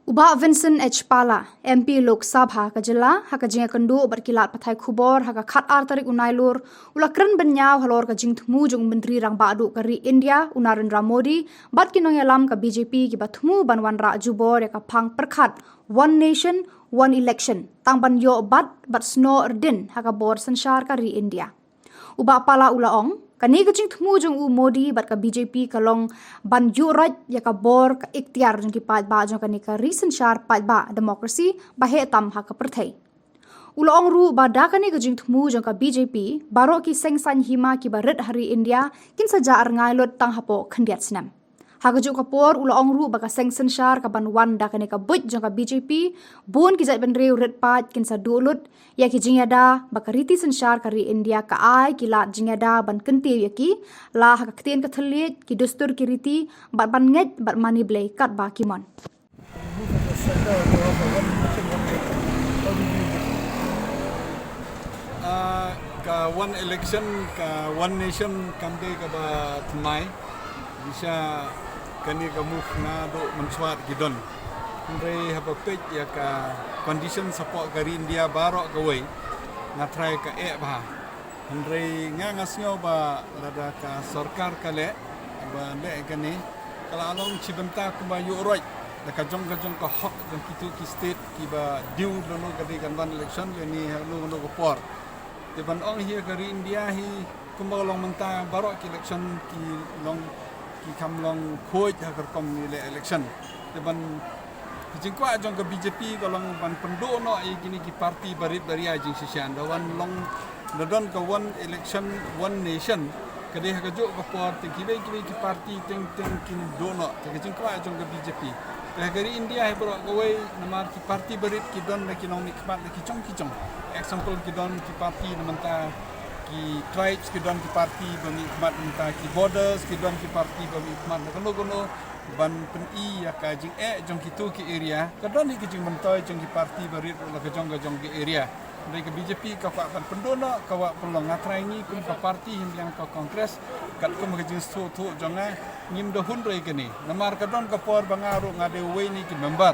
Uba Vincent H. Pala, MP Lok Sabha Kajila, Hakajinga Kandu, Berkilat Patai Kubor, Haka Khat Artarik Unailur, Ulakran Benyau, Halor Kajing Tmu, Jung Menteri Rang Badu Kari India, Unarendra Modi, Bat Kinong Yalam Ka BJP, Kibatmu Banwan Ra Jubor, Yaka Pang Perkat, One Nation, One Election, Tangban Yo Bat Snow Erdin, Haka Bor Sanshar Kari India. Uba Pala Ulaong, Kani Kajing Tmu Jung U Modi, Bat Ka BJP Kalong Ban Yurat, Yaka Bor Ka Ikhtiar Jung Ki Pat Ba Jung Kani Ka Recent Shar Pat Ba Democracy, Bahe Tam Haka Perthai. Ulaong Ru Ba Dakani Kajing Tmu Jung Ka BJP, Baro Ki Sengsan Hima Ki Barit Hari India, Kin Saja Arngai Lot Tang Hapo Khandiat Snam. Hakajuk kapor Ulaong Ru Baka Sengsan Shar Ka Ban Wan Dakani Ka But Jung Ka BJP, Bun Ki Zat Ban Reu Red Pat Kin Sa Dulut, Ya Ki Jingyada, Baka Riti Sanshar Kari India Ka Ai Ki Lat Jingyada Ban Kenti Yaki, La Haka Ktien Ka Thalit, Ki Dustur Ki Riti, Bat Ban Nget, Bat Mani Blay Kat Ba Kimon. Ka one election, ka one nation kamde ka ba tmai bisa kani ka move na do mensuat gidon andre haba page ya ka condition support kari India barok ka way na try ka ba andre nga ngasnyo ba lada ka sarkar kale ba le kani kala along chibenta ku ba yoroi da ka jong ka hok jong kitu ki state ki ba diu lono kadi kan ban election ni halu no ko por Depan orang here kari India hi kumbang long menta barok ki election ki long ki kam long khoj ha kar kom ni le election depan jingkwa jong ka BJP ka long ban pendo no ai gini ki party barit baria jing sisian dawan long nadon ka one election one nation kade ha ka jo ka por te ki party teng kin do no te jingkwa jong ka BJP kari India hi barok ka way namar ki party barit ki don na ki nong nikmat ki chong example ki don ki party namanta ki tribes ki don ki party bami ikmat namanta ki borders ki don ki party bami ikmat kono ban pen I ya ka jing jong ki tu ki area ka don ki jing mentoy jong ki party bari la ka jong ki area dari ke BJP ka pan pendono ka wa pelong ngatrai ni kum ka party himbiang ka kongres kat kum ka jing stu tu jonga ngim do hun roi kini namar ka don ka por bangaru ngade we ni ki member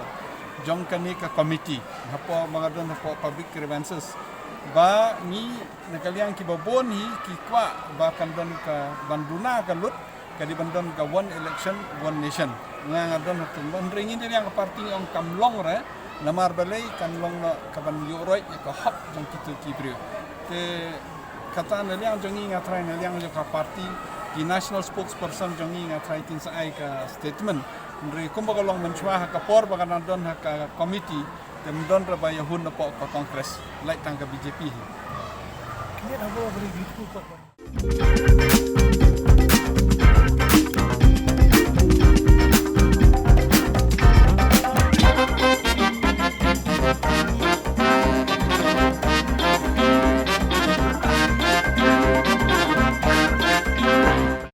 jong kani ka committee hapo mga don hapo public grievances ba ni nakaliang ki babon hi ki kwa ba kan don ka banduna ka lut ka di bandon ka one election one nation nga don tung ringin din yang party ong kamlong re namar balai kan long no ka ban yoroi ka hop jong kitu ki brio te kata naliang jongi nga try naliang jo ka party ki national spokesperson jongi nga try tin sa ai ka statement Ndri kumbaga long mencuah ka por baga nandon ka committee dem don ra ba yahun po ka kongres like tang ka BJP. Kini abo beri gitu kok.